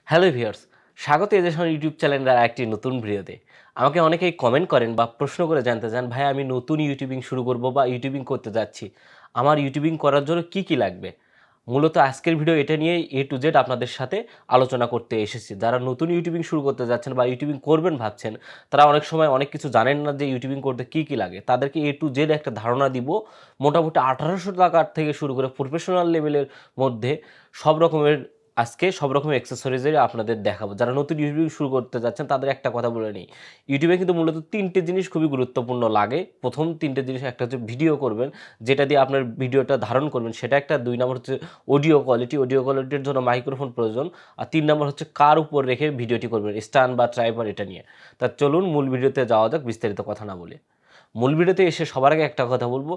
Hello viewers, স্বাগত এজেশন YouTube চ্যানেলের একটি নতুন ভিডিওতে। আমাকে অনেকেই কমেন্ট করেন বা প্রশ্ন করে জানতে চান, ভাই আমি নতুন ইউটিউবিং শুরু করব বা ইউটিউবিং করতে যাচ্ছি, আমার ইউটিউবিং করার জন্য কি কি লাগবে। মূলত আজকের ভিডিও এটা নিয়ে এ টু জেড আপনাদের সাথে আলোচনা করতে এসেছি। যারা নতুন ইউটিউবিং শুরু করতে যাচ্ছেন বা ইউটিউবিং করবেন ভাবছেন, তারা অনেক সময় অনেক কিছু জানেন না যে ইউটিউবিং করতে কি কি লাগে। তাদেরকে এ টু জেড একটা ধারণা দিব। মোটামুটি 1800 টাকার থেকে শুরু করে প্রফেশনাল লেভেলের মধ্যে সব রকমের আজকে সব রকমের অ্যাক্সেসরিজের আপনাদের দেখাবো। যারা নতুন ইউটিউব শুরু করতে যাচ্ছেন তাদের একটা কথা বলে নিই, ইউটিউবে কিন্তু মূলত 3টে জিনিস খুবই গুরুত্বপূর্ণ লাগে। প্রথম 3টে জিনিস, একটা হচ্ছে ভিডিও করবেন, যেটা দিয়ে আপনার ভিডিওটা ধারণ করবেন সেটা একটা, 2 নম্বর হচ্ছে অডিও কোয়ালিটির জন্য মাইক্রোফোন প্রয়োজন, আর 3 নম্বর হচ্ছে কার উপর রেখে ভিডিওটি করবেন, স্ট্যান্ড বা ট্রাইপড এটা নিয়ে। তা চলুন মূল ভিডিওতে যাওয়া যাক, বিস্তারিত কথা না বলে। মূল ভিডিওতে এসে সবার আগে একটা কথা বলবো,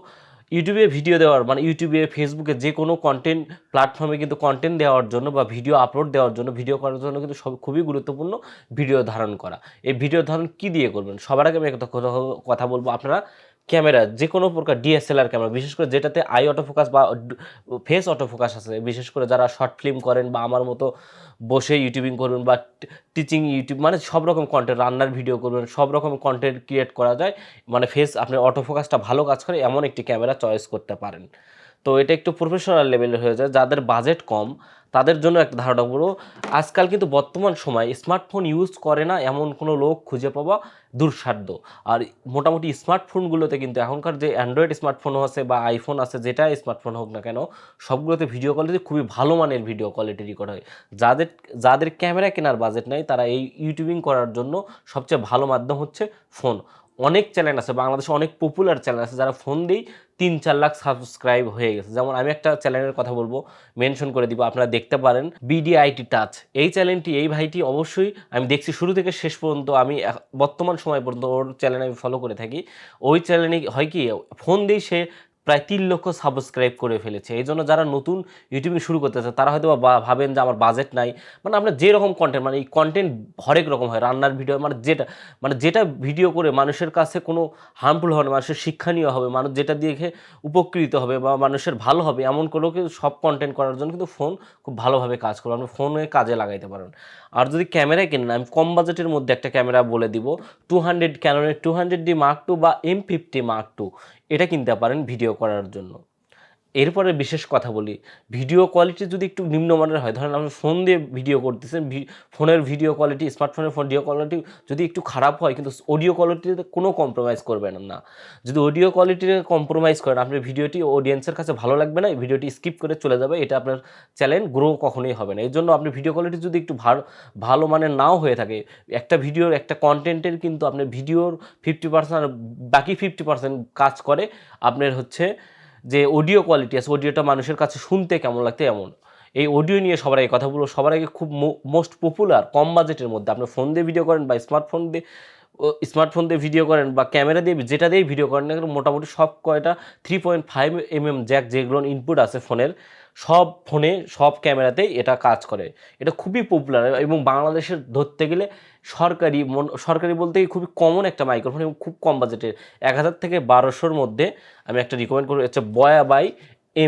ইউটিউবে ভিডিও দেওয়ার মানে ইউটিউবে, ফেসবুকে যে কোনো কন্টেন্ট প্ল্যাটফর্মে কিন্তু কন্টেন্ট দেওয়ার জন্য বা ভিডিও আপলোড দেওয়ার জন্য, ভিডিও করার জন্য কিন্তু সব খুবই গুরুত্বপূর্ণ ভিডিও ধারণ করা। এই ভিডিও ধারণ কী দিয়ে করবেন? সবার আগে আমি একটা কথা বলবো, আপনারা ক্যামেরা, যে কোনো প্রকার ডিএসএলআর ক্যামেরা, বিশেষ করে যেটাতে আই অটোফোকাস বা ফেস অটোফোকাস আছে, বিশেষ করে যারা শর্ট ফিল্ম করেন বা আমার মতো বসে ইউটিউবিং করবেন বা টিচিং ইউটিউব, মানে সব রকম কন্টেন্ট, রান্নার ভিডিও করবেন, সব রকম কন্টেন্ট ক্রিয়েট করা যায়, মানে ফেস আপনার অটোফোকাসটা ভালো কাজ করে এমন একটি ক্যামেরা চয়েস করতে পারেন। তো এটা একটু প্রফেশনাল লেভেলের হয়ে যায়। যাদের বাজেট কম তাদের জন্য একটা ধারণা বলবো, আজকাল কিন্তু বর্তমান সময় স্মার্টফোন ইউজ করে না এমন কোনো লোক খুঁজে পাওয়া দুঃসাধ্য। আর মোটামুটি স্মার্টফোনগুলোতে কিন্তু এখনকার যে অ্যান্ড্রয়েড স্মার্টফোনও আছে বা আইফোন আছে, যেটা স্মার্টফোন হোক না কেন, সবগুলোতে ভিডিও কোয়ালিটি খুবই ভালো মানের ভিডিও কোয়ালিটি রেকর্ড হয়। যাদের যাদের ক্যামেরা কেনার বাজেট নাই, তারা এই ইউটিউবিং করার জন্য সবচেয়ে ভালো মাধ্যম হচ্ছে ফোন। অনেক চ্যানেল আছে বাংলাদেশে, অনেক পপুলার চ্যানেল আছে যারা ফোন দিয়েই 3-4 লাখ সাবস্ক্রাইব হয়ে গেছে। যেমন আমি একটা চ্যানেলের কথা বলবো, মেনশন করে দিব, আপনারা দেখতে পারেন, বিডিআইটি টাচ। এই চ্যানেলটি, এই ভাইটি অবশ্যই আমি দেখছি শুরু থেকে শেষ পর্যন্ত, আমি বর্তমান সময় পর্যন্ত ওর চ্যানেল আমি ফলো করে থাকি। ওই চ্যানেলে হয় কি, ফোন দিয়েই সে প্রায় 3 লক্ষ সাবস্ক্রাইব করে ফেলেছে। এই জন্য যারা নতুন ইউটিউবিং শুরু করতেছে তারা হয়তো ভাবেন যে আমার বাজেট নাই, মানে আপনার যে রকম কন্টেন্ট, মানে এই কন্টেন্ট হরেক রকম হয়, রান্নার ভিডিও, মানে যেটা ভিডিও করে মানুষের কাছে কোনো হার্মফুল হবে না, মানুষের শিক্ষণীয় হবে, মানুষ যেটা দেখে উপকৃত হবে বা মানুষের ভালো হবে, এমন কোনো কিছু সব কন্টেন্ট করার জন্য কিন্তু ফোন খুব ভালোভাবে কাজ করবে। আপনি ফোনে কাজে লাগাইতে পারেন। আর যদি ক্যামেরায় কেনেন, আমি কম বাজেটের মধ্যে একটা ক্যামেরা বলে দিব, ক্যাননের 200D Mark II বা M50 Mark II, এটা কিনতে পারেন ভিডিও করার জন্য। এরপরে বিশেষ কথা বলি, ভিডিও কোয়ালিটি যদি একটু নিম্নমানের হয়, ধরেন আপনি ফোন দিয়ে ভিডিও করতেছেন, ফোনের ভিডিও কোয়ালিটি, স্মার্টফোনের ভিডিও কোয়ালিটি যদি একটু খারাপ হয়, কিন্তু অডিও কোয়ালিটিতে কোনো কম্প্রোমাইজ করবেন না। যদি অডিও কোয়ালিটিতে কম্প্রোমাইজ করেন, আপনার ভিডিওটি অডিয়েন্সের কাছে ভালো লাগবে না, ভিডিওটি স্কিপ করে চলে যাবে, এটা আপনার চ্যানেল গ্রো কখনোই হবে না। এই জন্য আপনি ভিডিও কোয়ালিটি যদি একটু ভালো মানের নাও হয়ে থাকে, একটা ভিডিওর, একটা কন্টেন্টের কিন্তু আপনার ভিডিওর 50% আর বাকি 50% কাজ করে আপনার হচ্ছে যে অডিও কোয়ালিটি আছে, অডিওটা মানুষের কাছে শুনতে কেমন লাগতে, এমন এই অডিও নিয়ে সবার আগে কথা বলবো। সবার আগে খুব মোস্ট পপুলার কম বাজেটের মধ্যে, আপনি ফোন দিয়ে ভিডিও করেন বা স্মার্টফোন দিয়ে ভিডিও করেন বা ক্যামেরা দিয়ে, যেটা দিয়ে ভিডিও করেন না কেন, মোটামুটি সব কয়টা 3.5mm জ্যাক, যেগুলো ইনপুট আছে ফোনের, সব ফোনে সব ক্যামেরাতেই এটা কাজ করে। এটা খুবই পপুলার এবং বাংলাদেশের ধরতে গেলে সরকারি বলতে খুবই কমন একটা মাইক্রোফোন এবং খুব কম বাজেটের, 1000 থেকে 1200-র মধ্যে। আমি একটা রিকমেন্ড করি, হচ্ছে বয়া বাই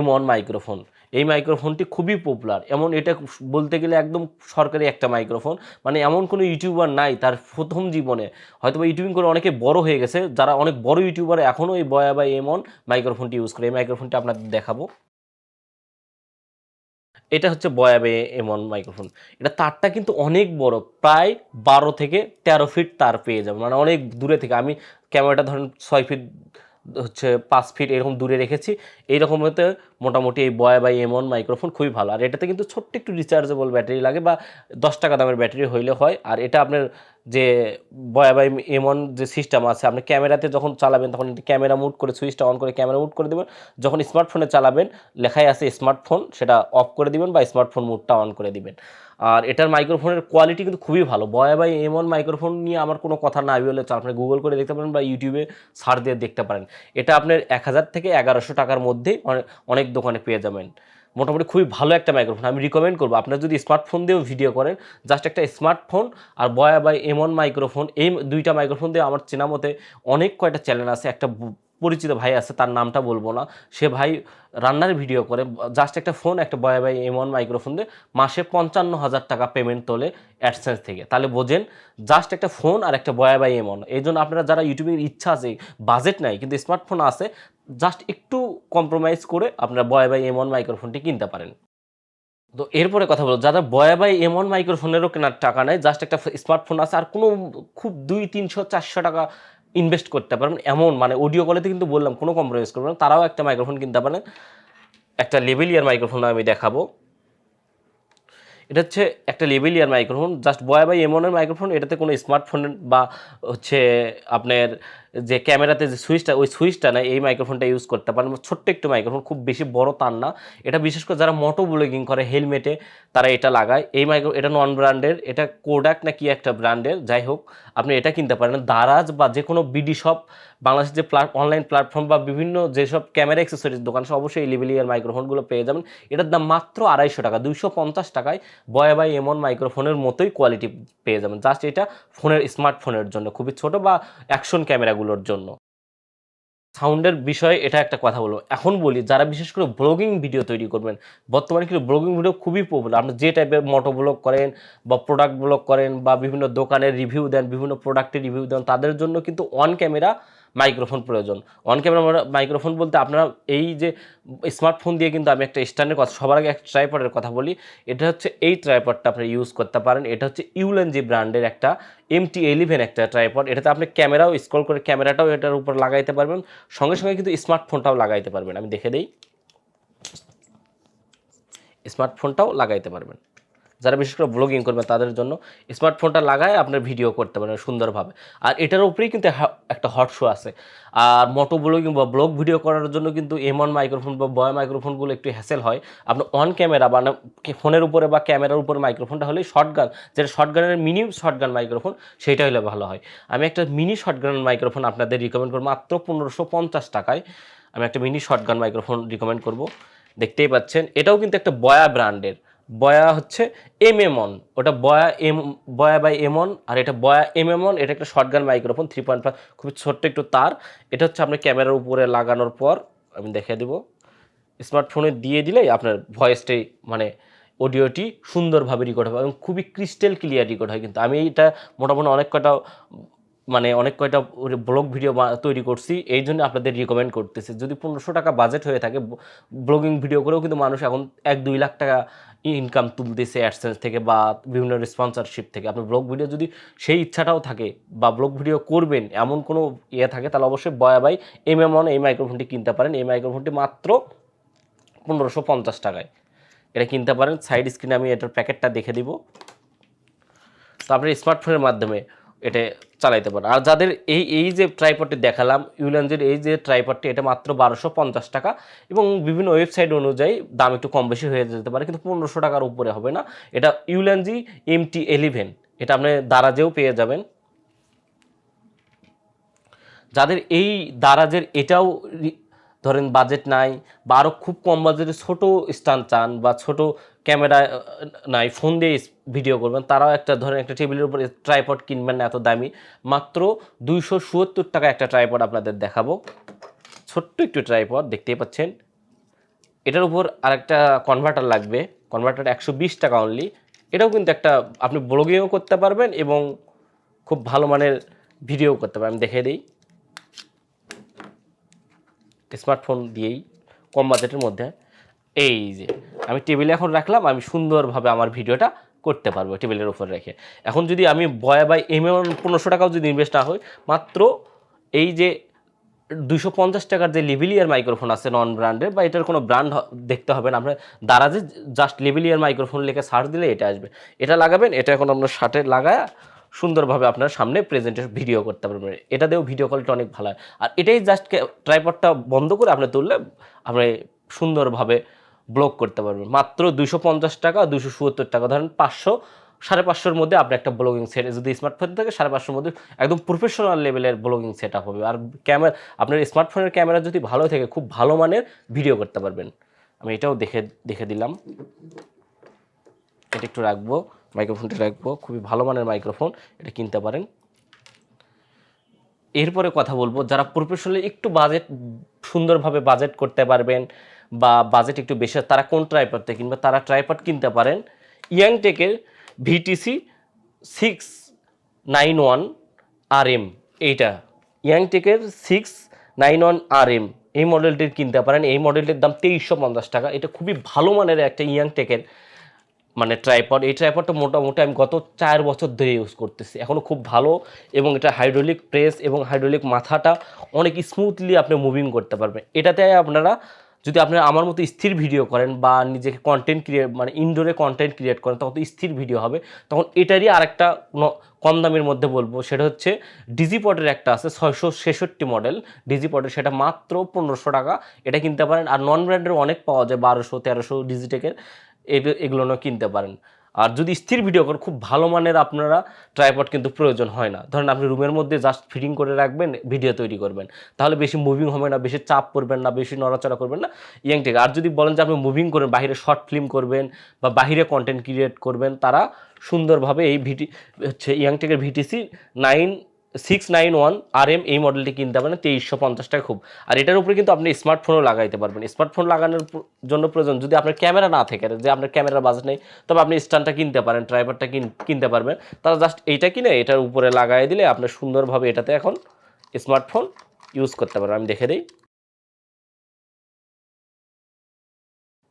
M1 মাইক্রোফোন। এই মাইক্রোফোনটি খুবই পপুলার, এমন এটা বলতে গেলে একদম সরকারি একটা মাইক্রোফোন। মানে এমন কোনো ইউটিউবার নাই তার প্রথম জীবনে, হয়তো বা ইউটিউবিং করে অনেকে বড় হয়ে গেছে, যারা অনেক বড় ইউটিউবার এখনও এই বয়া বাই M1 মাইক্রোফোনটি ইউজ করে। এই মাইক্রোফোনটি আপনাদের দেখাবো, এটা হচ্ছে বয়াবে M1 মাইক্রোফোন। এটা তারটা কিন্তু অনেক বড়, প্রায় 12 থেকে 13 ফিট তার পেয়ে যাবেন, মানে অনেক দূরে থেকে। আমি ক্যামেরাটা ধরেন 6 ফিট, হচ্ছে 5 ফিট এরকম দূরে রেখেছি। এইরকম হতে মোটামুটি এই M1 মাইক্রোফোন খুবই ভালো। আর এটাতে কিন্তু ছোট্ট একটু রিচার্জেবল ব্যাটারি লাগে, বা 10 টাকা দামের ব্যাটারি হইলে হয়। আর এটা আপনার যে M1 যে সিস্টেম আছে, আপনি ক্যামেরাতে যখন চালাবেন তখন ক্যামেরা মুড করে সুইচটা অন করে ক্যামেরা মুড করে দেবেন, যখন স্মার্টফোনে চালাবেন লেখাই আছে স্মার্টফোন, সেটা অফ করে দিবেন বা স্মার্টফোন মুডটা অন করে দিবেন। আর এটার মাইক্রোফোনের কোয়ালিটি কিন্তু খুবই ভালো। M1 মাইক্রোফোন নিয়ে আমার কোনো কথা না বলে আপনি গুগল করে দেখতে পারেন বা ইউটিউবে সার্চ দিয়ে দেখতে পারেন। এটা আপনার 1000 থেকে 1100 টাকার মধ্যেই অনেক দোকানে পেয়ে যাবেন। মোটামুটি খুবই ভালো একটা মাইক্রোফোন, আমি রিকমেন্ড করবো। আপনারা যদি স্মার্টফোন দিয়েও ভিডিও করেন, জাস্ট একটা স্মার্টফোন আর M1 মাইক্রোফোন, এই দুইটা মাইক্রোফোন দিয়ে আমার চেনা মতে অনেক কয়টা চ্যানেল আছে, একটা পরিচিত ভাই আছে, তার নামটা বলবো না, সে ভাই রান্নার ভিডিও করে, জাস্ট একটা ফোন, একটা বয়া বাই M1 মাইক্রোফোন দিয়ে মাসে 55,000 টাকা পেমেন্ট তোলে অ্যাডসেন্স থেকে। তাহলে বোঝেন, জাস্ট একটা ফোন আর একটা বয়া বাই M1। এই জন্য আপনারা যারা ইউটিউবের ইচ্ছা আছে, বাজেট নাই কিন্তু স্মার্টফোন আছে, জাস্ট একটু কম্প্রোমাইজ করে আপনারা বয়া বাই M1 মাইক্রোফোনটি কিনতে পারেন। তো এরপরে কথা বলবো, যাদের বয়া বাই M1 মাইক্রোফোনেরও কেনার টাকা নেই, জাস্ট একটা স্মার্টফোন আছে আর কোনো খুব 200-300-400 টাকা ইনভেস্ট করতে পারেন এমন, মানে অডিও কলেতে কিন্তু বললাম কোনো কম্প্রোমাইজ করবেন, তারাও একটা মাইক্রোফোন কিনতে পারেন। একটা লেভেলিয়ার মাইক্রোফোন আমি দেখাবো। এটা হচ্ছে একটা lavalier microphone, just Boya by M1 এর মাইক্রোফোন। এটাতে কোনো স্মার্টফোন বা হচ্ছে আপনার যে ক্যামেরাতে যে সুইচটা, ওই সুইচটা নাই, এই মাইক্রোফোনটা ইউজ করতে পারেন। ছোট্ট একটু মাইক্রোফোন, খুব বেশি বড় তার না। এটা বিশেষ করে যারা মোটো ব্লগিং করে হেলমেটে, তারা এটা লাগায়। এই এটা নন ব্র্যান্ডের, এটা কোডাক না কি একটা ব্র্যান্ডের, যাই হোক আপনি এটা কিনতে পারেন। দারাজ বা যে কোনো বিডি শপ, বাংলাদেশের যে অনলাইন প্ল্যাটফর্ম বা বিভিন্ন যেসব ক্যামেরা অ্যাক্সেসরিজ দোকান, অবশ্যই এই লেভেলিয়ার মাইক্রোফোনগুলো পেয়ে যাবেন। এটার দাম মাত্র 250 টাকা, 250 টাকায় বয়া বাই M1 মাইক্রোফোনের মতোই কোয়ালিটি পেয়ে যাবেন। জাস্ট এটা ফোনের, স্মার্টফোনের জন্য খুবই ছোট বা অ্যাকশন ক্যামেরাগুলোর জন্য। সাউন্ডের বিষয়ে এটা একটা কথা বলবো। এখন বলি, যারা বিশেষ করে ব্লগিং ভিডিও তৈরি করবেন, বর্তমানে কিন্তু ব্লগিং ভিডিও খুবই পপুলার। আপনি যে টাইপের মোটো ব্লগ করেন বা প্রোডাক্ট ব্লগ করেন বা বিভিন্ন দোকানের রিভিউ দেন, বিভিন্ন প্রোডাক্টের রিভিউ দেন, তাদের জন্য কিন্তু অন ক্যামেরা মাইক্রোফোন প্রয়োজন। অন ক্যামেরা মাইক্রোফোন বলতে আপনারা এই যে স্মার্টফোন দিয়ে কিন্তু আমি একটা স্ট্যান্ডের কথা, সবার আগে একটা ট্রাইপডের কথা বলি। এটা হচ্ছে এই ট্রাইপডটা আপনি ইউজ করতে পারেন। এটা হচ্ছে ইউএনজি ব্র্যান্ডের একটা MT11 একটা ট্রাইপড। এটাতে আপনি ক্যামেরাও স্ক্রল করে ক্যামেরাটাও এটার উপর লাগাইতে পারবেন, সঙ্গে সঙ্গে কিন্তু স্মার্টফোনটাও লাগাইতে পারবেন। আমি দেখে দিই, স্মার্টফোনটাও লাগাইতে পারবেন। যারা বিশেষ করে ব্লগিং করবেন তাদের জন্য স্মার্টফোনটা লাগায় আপনার ভিডিও করতে পারেন সুন্দরভাবে। আর এটার উপরেই কিন্তু একটা হট শো আছে। আর মোটো ব্লগিং বা ব্লগ ভিডিও করার জন্য কিন্তু M1 মাইক্রোফোন বা বয়া মাইক্রোফোনগুলো একটু হ্যাসেল হয়। আপনি অন ক্যামেরা বা ফোনের উপরে বা ক্যামেরার উপরে মাইক্রোফোনটা হলেই শর্টগান, যেটা শর্টগানের মিনি শর্টগান মাইক্রোফোন, সেইটা হলে ভালো হয়। আমি একটা মিনি শর্টগান মাইক্রোফোন আপনাদের রিকমেন্ড করব মাত্র 1550 টাকায়। আমি একটা মিনি শর্টগান মাইক্রোফোন রিকমেন্ড করব। দেখতেই পাচ্ছেন, এটাও কিন্তু একটা বয়া ব্র্যান্ডের। বয়া হচ্ছে MM1, ওটা বয়া বাই M1, আর এটা বয়া MM1। এটা একটা শর্টগান মাইক্রোফোন 3.5, খুবই ছোট্ট একটু তার। এটা হচ্ছে আপনার ক্যামেরার উপরে লাগানোর পর আমি দেখিয়ে দেবো, স্মার্টফোনে দিয়ে দিলেই আপনার ভয়েসটাই মানে অডিওটি সুন্দরভাবে রেকর্ড হবে এবং খুবই ক্রিস্টাল ক্লিয়ার রেকর্ড হয়। কিন্তু আমি এটা মোটামুটি অনেক কয়টা ব্লগ ভিডিও তৈরি করছি, এই জন্য আপনাদের রিকমেন্ড করতেছি। যদি 1500 টাকা বাজেট হয়ে থাকে, ব্লগিং ভিডিও করেও কিন্তু মানুষ এখন 1-2 লাখ টাকা ইনকাম তুলতেছে অ্যাডসেন্স থেকে বা বিভিন্ন স্পন্সরশিপ থেকে। আপনার ব্লগ ভিডিও যদি সেই ইচ্ছাটাও থাকে বা ব্লগ ভিডিও করবেন এমন কোনো থাকে, তাহলে অবশ্যই বয়া বাই MM1 এই মাইক্রোফোনটি কিনতে পারেন। এই মাইক্রোফোনটি মাত্র 1550 টাকায় এটা কিনতে পারেন। সাইড স্ক্রিনে আমি এটার প্যাকেটটা দেখে দিব, তো আপনি স্মার্টফোনের মাধ্যমে এটা চালাইতে পারেন। আর যাদের এই যে ট্রাইপডটি দেখালাম, ইউল্যান্ডের এই যে ট্রাইপডটি, এটা মাত্র 1250 টাকা এবং বিভিন্ন ওয়েবসাইট অনুযায়ী দাম একটু কম বেশি হয়ে যেতে পারে, কিন্তু 1500 টাকার উপরে হবে না। এটা ইউল্যান্ডজি MT11, এটা আপনি দারাজেও পেয়ে যাবেন। যাদের এই দারাজের এটাও ধরেন বাজেট নাই বা আরও খুব কম বাজেটে ছোটো স্ট্যান্ড চান বা ছোটো ক্যামেরা নাই, ফোন দিয়ে ভিডিও করবেন, তারাও একটা ধরেন একটা টেবিলের উপরে ট্রাইপড কিনবেন না এত দামি, মাত্র 270 টাকা একটা ট্রাইপড আপনাদের দেখাবো। ছোট্ট একটু ট্রাইপড দেখতেই পাচ্ছেন। এটার উপর আরেকটা কনভার্টার লাগবে, কনভার্টার 120 টাকা অনলি। এটাও কিন্তু একটা আপনি ব্লগিংও করতে পারবেন এবং খুব ভালো মানের ভিডিও করতে পারবেন। আমি দেখে দিই, স্মার্টফোন দিয়েই কম বাজেটের মধ্যে এই যে আমি টেবিলে এখন রাখলাম, আমি সুন্দরভাবে আমার ভিডিওটা করতে পারবো টেবিলের উপর রেখে। এখন যদি আমি বয়া বাই M1 1500 টাকাও যদি ইনভেস্ট না হয়, মাত্র এই যে 250 টাকার যে লেভেলিয়ার মাইক্রোফোন আছে নন ব্র্যান্ডের, বা এটার কোনো ব্র্যান্ড দেখতে হবে না, আপনার দারাজে জাস্ট লেভেলিয়ার মাইক্রোফোন লিখে সার্চ দিলে এটা আসবে, এটা লাগাবেন। এটা এখন আপনার শার্টে লাগায় সুন্দরভাবে আপনার সামনে প্রেজেন্টেশন ভিডিও করতে পারবেন। এটা দিয়েও ভিডিও কোয়ালিটি অনেক ভালো হয়। আর এটাই জাস্ট ট্রাইপডটা বন্ধ করে আপনি তুললে আপনি সুন্দরভাবে ব্লগ করতে পারবেন। মাত্র 250 টাকা, 270 টাকা, ধরেন 500, 550-এর মধ্যে আপনি একটা ব্লগিং সেট, যদি স্মার্টফোন থাকে 550-এর মধ্যে একদম প্রফেশনাল লেভেলের ব্লগিং সেট আপ হবে। আর ক্যামেরা, আপনার স্মার্টফোনের ক্যামেরা যদি ভালো থাকে, খুব ভালো মানের ভিডিও করতে পারবেন। আমি এটাও দেখে দিলাম। এটা একটু রাখবো, মাইক্রোফোনটা রাখবো, খুবই ভালো মানের মাইক্রোফোন, এটা কিনতে পারেন। এরপরে কথা বলবো যারা প্রফেশনালি একটু বাজেট সুন্দরভাবে বাজেট করতে পারবেন বা বাজেট একটু বেশি, তারা কোন ট্রাইপড থেকে কিনবে? তারা ট্রাইপড কিনতে পারেন ইয়াংটেকের ভিটিসি 691RM। এইটা ইয়াংটেকের 691RM এই মডেলটির কিনতে পারেন। এই মডেলটির দাম 2350 টাকা। এটা খুবই ভালো মানের একটা ইয়াংটেকের মানে ট্রাইপড। এই ট্রাইপডটা মোটামুটি আমি গত 4 বছর ধরে ইউজ করতেছি, এখনও খুব ভালো। এবং এটা হাইড্রোলিক প্রেস এবং হাইড্রোলিক মাথাটা অনেক স্মুথলি আপনি মুভিং করতে পারবেন। এটাতে আপনারা যদি আপনারা আমার মতো স্থির ভিডিও করেন বা নিজেকে কন্টেন্ট ক্রিয়েট মানে ইনডোরে কন্টেন্ট ক্রিয়েট করেন, তখন তো স্থির ভিডিও হবে। তখন এটারই আরেকটা কম দামের মধ্যে বলবো, সেটা হচ্ছে ডিজিপডের একটা আছে 666 মডেল ডিজিপডের, সেটা মাত্র 1500 টাকা। এটা কিনতে পারেন। আর নন ব্র্যান্ডের অনেক পাওয়া যায় 1200-1300 ডিজিটেকের, এগুলো কিনতে পারেন। আর যদি স্থির ভিডিও করেন খুব ভালো মানের আপনারা ট্রাইপড কিন্তু প্রয়োজন হয় না। ধরেন আপনি রুমের মধ্যে জাস্ট ফিটিং করে রাখবেন, ভিডিও তৈরি করবেন, তাহলে বেশি মুভিং হবে না, বেশি চাপ করবেন না, বেশি নড়াচড়া করবেন না ইয়াংটেক। আর যদি বলেন যে আপনি মুভিং করবেন, বাইরে শর্ট ফিল্ম করবেন বা বাইরে কন্টেন্ট ক্রিয়েট করবেন, তারা সুন্দরভাবে এই ইয়াংটেকের ভিটিসি 691RM এই মডেলটি কিনতে পারেন 2350 টাকা খুব। আর এটার উপরে কিন্তু আপনি স্মার্টফোনও লাগাইতে পারবেন। স্মার্টফোন লাগানোর জন্য প্রয়োজন যদি আপনার ক্যামেরা না থাকে, যে আপনার ক্যামেরার বাজেট নেই, তবে আপনি স্ট্যান্ডটা কিনতে পারেন, ট্রাইপডটা কিনতে পারবেন। তারা জাস্ট এইটা কিনে এটার উপরে লাগাই দিলে আপনার সুন্দরভাবে এটাতে এখন স্মার্টফোন ইউজ করতে পারবেন। আমি দেখে দিই,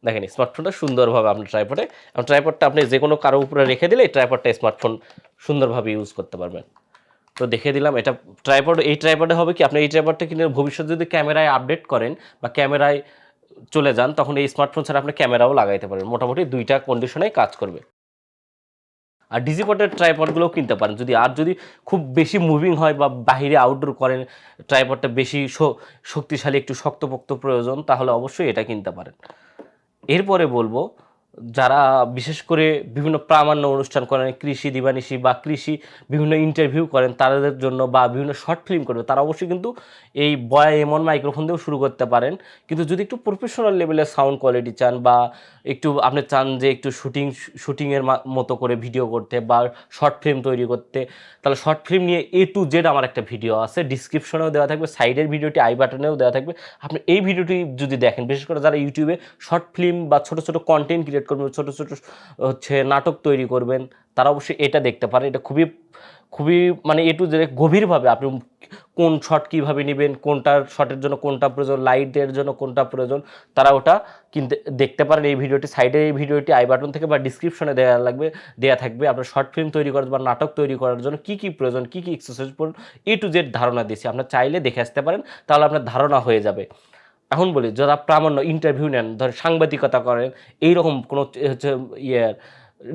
দেখেন স্মার্টফোনটা সুন্দরভাবে আপনার ট্রাইপডটা আপনি যে কোনো কারো উপরে রেখে দিলে এই ট্রাইপডটা স্মার্টফোন সুন্দরভাবে ইউজ করতে পারবেন। তো দেখে দিলাম এটা ট্রাইপড। এই ট্রাইপডে হবে কি, আপনি এই ট্রাইপডটা কিনে ভবিষ্যতে যদি ক্যামেরায় আপডেট করেন বা ক্যামেরায় চলে যান, তখন এই স্মার্টফোন ছাড়া আপনি ক্যামেরাও লাগাইতে পারেন। মোটামুটি দুইটা কন্ডিশনেই কাজ করবে। আর ডিজিপডের ট্রাইপডগুলোও কিনতে পারেন যদি খুব বেশি মুভিং হয় বা বাইরে আউটডোর করেন, ট্রাইপডটা বেশি শক্তিশালী একটু শক্তপোক্ত প্রয়োজন, তাহলে অবশ্যই এটা কিনতে পারেন। এরপরে বলবো যারা বিশেষ করে বিভিন্ন প্রামাণ্য অনুষ্ঠান করেন, কৃষি দিবানিশি বা কৃষি বিভিন্ন ইন্টারভিউ করেন তাদের জন্য, বা বিভিন্ন শর্ট ফিল্ম করবে, তারা অবশ্যই কিন্তু এই বয়া এমন মাইক্রোফোন দিয়েও শুরু করতে পারেন। কিন্তু যদি একটু প্রফেশনাল লেভেলের সাউন্ড কোয়ালিটি চান বা একটু আপনি চান যে একটু শুটিংয়ের মতো করে ভিডিও করতে বা শর্ট ফিল্ম তৈরি করতে, তাহলে শর্ট ফিল্ম নিয়ে A to Z আমার একটা ভিডিও আছে, ডিসক্রিপশনেও দেওয়া থাকবে, সাইডের ভিডিওটি আই বাটনেও দেওয়া থাকবে। আপনি এই ভিডিওটি যদি দেখেন, বিশেষ করে যারা ইউটিউবে শর্ট ফিল্ম বা ছোটো ছোটো কন্টেন্ট ক্রিয়েট করবেন, ছোটো ছোটো নাটক তৈরি করবেন, তারা অবশ্যই এটা দেখতে পারে। এটা খুবই খুবই মানে A to Z গভীরভাবে আপনি কোন শট কীভাবে নেবেন, কোনটার শটের জন্য কোনটা প্রয়োজন, লাইটের জন্য কোনটা প্রয়োজন, তারা ওটা কিনতে দেখতে পারেন। এই ভিডিওটি সাইডে এই ভিডিওটি আই বাটন থেকে বা ডিসক্রিপশনে দেওয়া থাকবে। আপনার শর্ট ফিল্ম তৈরি করার বা নাটক তৈরি করার জন্য কী কী প্রয়োজন, কী কী এক্সারসাইজ প্রয়োজন, A to Z ধারণা দিচ্ছি। আপনার চাইলে দেখে আসতে পারেন, তাহলে আপনার ধারণা হয়ে যাবে। এখন বলি যারা প্রামাণ্য ইন্টারভিউ নেন, ধর সাংবাদিকতা করেন, এইরকম কোনো হচ্ছে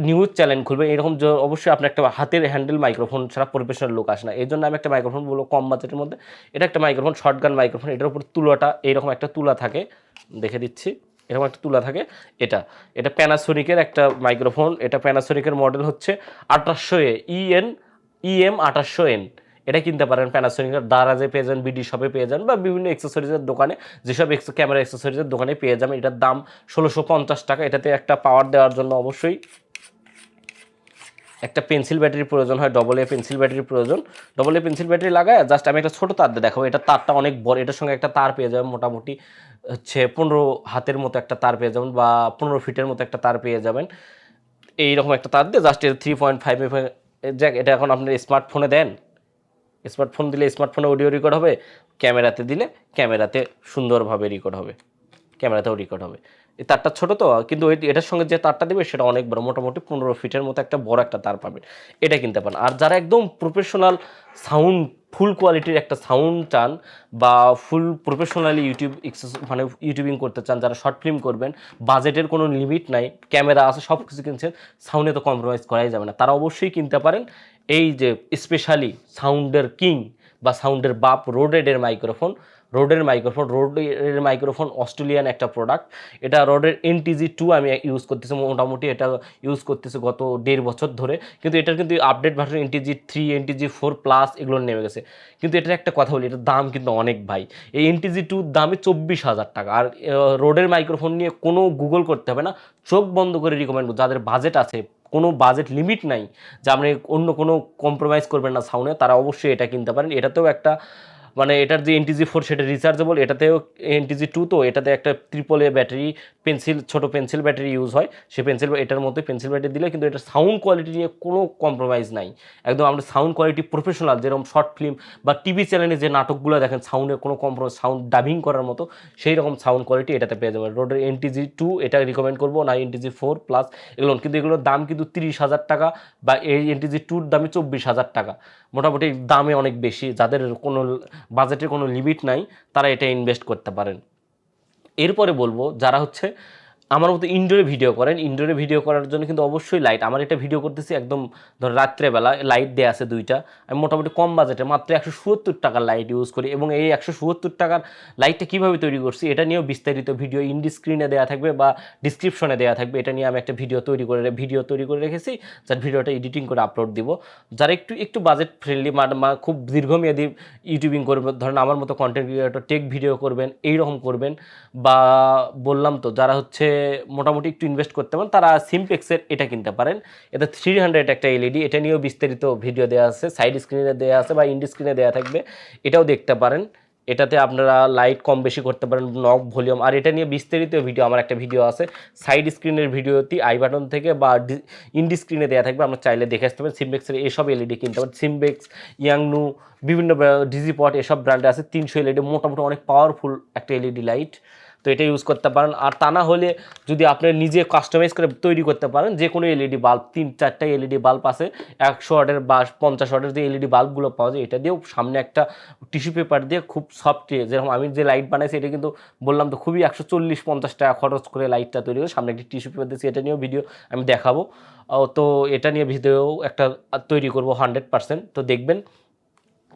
নিউজ চ্যানেল খুলবেন, এরকম অবশ্যই আপনার একটা হাতের হ্যান্ডেল মাইক্রোফোন ছাড়া প্রফেশনাল লোক আসে না। এই জন্য আমি একটা মাইক্রোফোন বলবো কম বাজেটের মধ্যে। এটা একটা মাইক্রোফোন, শর্টগান মাইক্রোফোন। এটার উপর তুলাটা এইরকম একটা তুলা থাকে, দেখে দিচ্ছি, এরকম একটা তুলা থাকে। এটা প্যানাসোনিকের একটা মাইক্রোফোন। এটা প্যানাসোনিকের মডেল হচ্ছে 1800A EM 1800N। এটা কিনতে পারেন প্যানাসোনিকের দারাজে পেয়ে যান, বিডি শপে পেয়ে যান, বা বিভিন্ন অ্যাক্সেসরিজের দোকানে, যেসব ক্যামেরা অ্যাক্সেসরিজের দোকানে পেয়ে যাবেন। এটার দাম 1650 টাকা। এটাতে একটা পাওয়ার দেওয়ার জন্য অবশ্যই একটা পেন্সিল ব্যাটারির প্রয়োজন হয়, AA পেন্সিল ব্যাটারির প্রয়োজন। AA পেন্সিল ব্যাটারি লাগায় জাস্ট আমি একটা ছোটো তার দিয়ে দেখাবো। এটা তারটা অনেক বড়, এটার সঙ্গে একটা তার পেয়ে যাবেন, মোটামুটি হচ্ছে 15 হাতের মতো একটা তার পেয়ে যাবেন বা 15 ফিটের মতো একটা তার পেয়ে যাবেন। এইরকম একটা তার দিয়ে জাস্ট 3.5 জ্যাক। এটা এখন আপনার স্মার্টফোনে দেন, স্মার্টফোন দিলে স্মার্টফোনে অডিও রেকর্ড হবে, ক্যামেরাতে দিলে ক্যামেরাতে সুন্দরভাবে রেকর্ড হবে, ক্যামেরাতেও রেকর্ড হবে। এই তারটা ছোটো তো, কিন্তু এটার সঙ্গে যে তারটা দেবে সেটা অনেক বড়, মোটামুটি 15 ফিটের মতো একটা বড় একটা তার পাবেন। এটা কিনতে পারেন। আর যারা একদম প্রফেশনাল সাউন্ড, ফুল কোয়ালিটির একটা সাউন্ড চান বা ফুল প্রফেশনালি মানে ইউটিউবিং করতে চান, যারা শর্ট ফিল্ম করবেন, বাজেটের কোনো লিমিট নাই, ক্যামেরা আছে, সব কিছু কিনছেন, সাউন্ডে তো কম্প্রোমাইজ করাই যাবে না, তারা অবশ্যই কিনতে পারেন এই যে স্পেশালি সাউন্ডের কিং বা সাউন্ডের বাপ রোডের মাইক্রোফোন অস্ট্রেলিয়ান একটা প্রোডাক্ট। এটা রোডের NTG2 আমি ইউজ করতেছি, মোটামুটি এটা ইউজ করতেছি গত 1.5 বছর ধরে। কিন্তু এটার কিন্তু আপডেট ভার্সন NTG3 NTG4+ এগুলো নেমে গেছে। কিন্তু এটার একটা কথা বলি, এটার দাম কিন্তু অনেক ভাই। এই NTG2 দামে 24,000 টাকা। আর রোডের মাইক্রোফোন নিয়ে কোনো গুগল করতে হবে না, চোখ বন্ধ করে রিকমেন্ড, যাদের বাজেট আছে কোনো বাজেট লিমিট নাই যে আপনি অন্য কোনো কম্প্রোমাইজ করবেন না সাউন্ডে, তারা অবশ্যই এটা কিনতে পারেন। এটাতেও একটা মানে এটার যে NTG4 সেটা রিচার্জেবল, এটাতেও NTG2, তো এটাতে একটা AAA ব্যাটারি ছোট পেন্সিল ব্যাটারি ইউজ হয়, সে এটার মধ্যে পেন্সিল ব্যাটারি দিলে কিন্তু এটা সাউন্ড কোয়ালিটি নিয়ে কোনো কম্প্রোমাইজ নাই। একদম আমরা সাউন্ড কোয়ালিটি প্রফেশনাল, যেরকম শর্ট ফিল্ম বা টিভি চ্যানেলে যে নাটকগুলো দেখেন সাউন্ডের কোনো সাউন্ড ডাবিং করার মতো, সেই রকম সাউন্ড কোয়ালিটি এটাতে পেয়ে যাবেন। রোডের NTG2 এটা রিকমেন্ড করবো না, NTG4 প্লাস এগুলো, কিন্তু এগুলোর দাম কিন্তু 30,000 টাকা, বা এই NTG2 দামে 24,000 টাকা। মোটামুটি দামে অনেক বেশি, যাদের কোনো বাজেটের কোনো লিমিট নাই তারা এটা ইনভেস্ট করতে পারেন। এরপরে বলবো যারা হচ্ছে আমার মতো ইনডোরে ভিডিও করেন, ইনডোরে ভিডিও করার জন্য কিন্তু অবশ্যই লাইট, আমার এটা ভিডিও করতেছি একদম ধর রাত্রেবেলা, লাইট দেওয়া আছে 2টা, আমি মোটামুটি কম বাজেটে মাত্র 170 টাকার লাইট ইউজ করি। এবং এই 170 টাকার লাইটটা কীভাবে তৈরি করছি এটা নিয়েও বিস্তারিত ভিডিও ইন্ডি স্ক্রিনে দেওয়া থাকবে বা ডিসক্রিপশনে দেওয়া থাকবে। এটা নিয়ে আমি একটা ভিডিও তৈরি করে রেখেছি, যার ভিডিওটা এডিটিং করে আপলোড দিব। যারা একটু বাজেট ফ্রেন্ডলি, খুব দীর্ঘমেয়াদী ইউটিউবিং করবেন, ধরেন আমার মতো কন্টেন্ট ক্রিয়েটর টেক ভিডিও করবেন, এইরকম করবেন, বা বললাম তো যারা হচ্ছে মোটামুটি একটু ইনভেস্ট করতে পারেন তারা সিমপ্লেক্সের এটা কিনতে পারেন। এটা 300 একটা LED, এটা নিয়েও বিস্তারিত ভিডিও দেওয়া আছে, সাইড স্ক্রিনে দেওয়া আছে বা ইন্ডি স্ক্রিনে দেওয়া থাকবে, এটাও দেখতে পারেন। এটাতে আপনারা লাইট কম বেশি করতে পারেন, নক ভলিউম, আর এটা নিয়ে বিস্তারিত ভিডিও আমার একটা ভিডিও আছে সাইড স্ক্রিনের ভিডিওটি আই বাটন থেকে বা ইন্ডি স্ক্রিনে দেওয়া থাকবে, আপনারা চাইলে দেখে আসতে পারেন। সিমপ্লেক্সের এসব LED কিনতে পারেন, সিমপ্লেক্স, ইয়াংনু, বিভিন্ন ডিজিপট এসব ব্র্যান্ডে আছে। 300 LED মোটামুটি অনেক পাওয়ারফুল একটা LED লাইট, তো এটা ইউজ করতে পারেন। আর তা না হলে যদি আপনি নিজে কাস্টমাইজ করে তৈরি করতে পারেন, যে কোনো LED বাল্ব, 3-4টা LED বাল্ব আছে, 100 ওয়াটের বা 50 ওয়াটের যে LED বাল্বগুলো পাওয়া যায়, এটা দিয়েও সামনে একটা টিস্যু পেপার দিয়ে খুব সফট, যেরকম আমি যে লাইট বানাইছি এটা কিন্তু বললাম তো খুবই 140-50 টাকা খরচ করে লাইটটা তৈরি করে সামনে একটি টিস্যু পেপার দিয়েছি, এটা নিয়েও ভিডিও আমি দেখাবো। তো এটা নিয়ে ভিডিও একটা তৈরি করবো 100%, তো দেখবেন।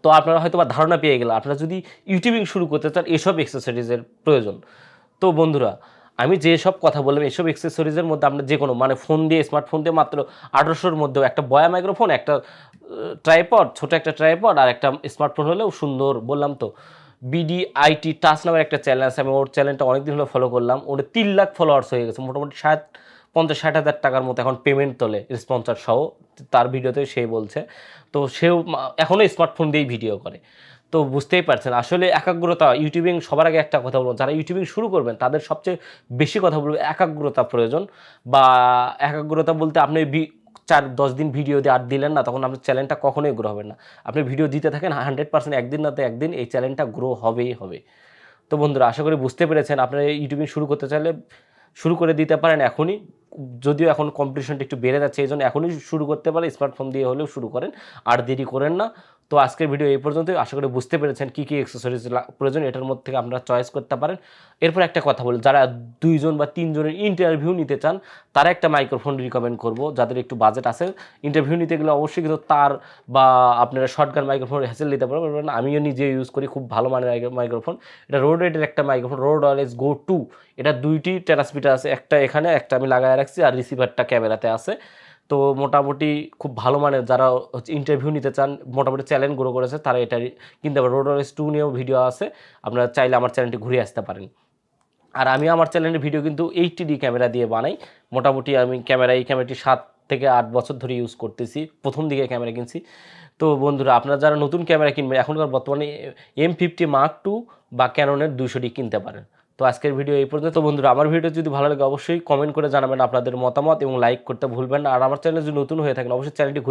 তো আপনারা হয়তো বা ধারণা পেয়ে গেলেন, আপনারা যদি ইউটিউবিং শুরু করতে চান এসব অ্যাক্সেসরিজের প্রয়োজন। তো বন্ধুরা, আমি যেসব কথা বললাম এসব অ্যাক্সেসরিজের মধ্যে আপনার যে কোনো মানে ফোন দিয়ে, স্মার্টফোন দিয়ে মাত্র 1800-র মধ্যেও একটা বয়া মাইক্রোফোন, একটা ট্রাইপড, ছোটো একটা ট্রাইপড, আর একটা স্মার্টফোন হলেও সুন্দর। বললাম তো BDIT টাচ নামের একটা চ্যানেল আছে, আমি ওর চ্যানেলটা অনেকদিন হলো ফলো করলাম, ওর 3 লাখ ফলোয়ার্স হয়ে গেছে, মোটামুটি 50-60 হাজার টাকার মতো এখন পেমেন্ট তোলে স্পন্সর সহ, তার ভিডিওতে সে বলছে। তো সেও এখনও স্মার্টফোন দিয়েই ভিডিও করে। তো বুঝতেই পারছেন আসলে একাগ্রতা, ইউটিউবিং সবার আগে একটা কথা বলবো, যারা ইউটিউবিং শুরু করবেন তাদের সবচেয়ে বেশি কথা বলবো একাগ্রতা প্রয়োজন। বা একাগ্রতা বলতে আপনি 4-10 দিন ভিডিও দিয়ে আর দিলেন না, তখন আপনার চ্যানেলটা কখনোই গ্রো হবে না। আপনি ভিডিও দিতে থাকেন 100%, একদিন না তো একদিন এই চ্যানেলটা গ্রো হবেই হবে। তো বন্ধুরা, আশা করি বুঝতে পেরেছেন। আপনারা ইউটিউবিং শুরু করতে চাইলে শুরু করে দিতে পারেন এখনই, যদিও এখন কম্পিটিশনটা একটু বেড়ে যাচ্ছে, এই জন্য এখনই শুরু করতে পারেন, স্মার্টফোন দিয়ে হলেও শুরু করেন, আর দেরি করেন না। তো আজকের ভিডিও এই পর্যন্তই, আশা করি বুঝতে পেরেছেন কী কী অ্যাক্সেসরিজ প্রয়োজন, এটার মধ্যে থেকে আপনারা চয়েস করতে পারেন। এরপর একটা কথা বলি, যারা 2 জন বা 3 জনের ইন্টারভিউ নিতে চান তারা একটা মাইক্রোফোন রিকমেন্ড করব, যাদের একটু বাজেট আছে। ইন্টারভিউ নিতে গেলে অবশ্যই কিন্তু তার বা আপনারা শর্টগান মাইক্রোফোন হ্যাসেল নিতে পারবেন, আমিও নিজে ইউজ করি, খুব ভালো মানের মাইক্রোফোন। এটা রোডের একটা মাইক্রোফোন, রোড অলওয়েজ গো 2, এটা 2টি ট্রান্সমিটার আছে, একটা এখানে, একটা আমি লাগায় রাখছি, আর রিসিভারটা ক্যামেরাতে আছে। তো মোটামুটি খুব ভালো মানের, যারা হচ্ছে ইন্টারভিউ নিতে চান, মোটামুটি চ্যানেল গ্রো করেছে, তারা এটা কিনতে পারে। রোড অলওয়েজ 2 নিয়েও ভিডিও আছে, আপনারা চাইলে আমার চ্যানেলটি ঘুরে আসতে পারেন। আর আমি আমার চ্যানেলের ভিডিও কিন্তু 8D ক্যামেরা দিয়ে বানাই। মোটামুটি আমি এই ক্যামেরাটি 7 থেকে 8 বছর ধরে ইউজ করতেছি, প্রথম দিকে ক্যামেরা কিনছি। তো বন্ধুরা, আপনারা যারা নতুন ক্যামেরা কিনবেন, এখনকার বর্তমানে M50 Mark II বা ক্যাননের 200D কিনতে পারেন। তো আজকের ভিডিও এই পর্যন্ত। তো বন্ধুরা, আমার ভিডিও যদি ভালো লাগে অবশ্যই কমেন্ট করে জানাবেন আপনাদের মতামত, এবং লাইক করতে ভুলবেন না। আর আমার চ্যানেলে যদি নতুন হয়ে থাকেন অবশ্যই চ্যানেলটি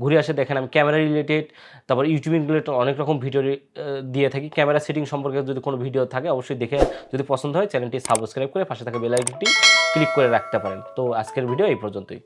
ঘুরে আসে দেখেন, আমি ক্যামেরা রিলেটেড, তারপর ইউটিউবিং রিলেটেড অনেক রকম ভিডিও দিয়ে থাকি। ক্যামেরা সেটিং সম্পর্কে যদি কোনো ভিডিও থাকে অবশ্যই দেখে, যদি পছন্দ হয় চ্যানেলটি সাবস্ক্রাইব করে পাশে থাকা বেল আইকনটি ক্লিক করে রাখতে পারেন। তো আজকের ভিডিও এই পর্যন্তই।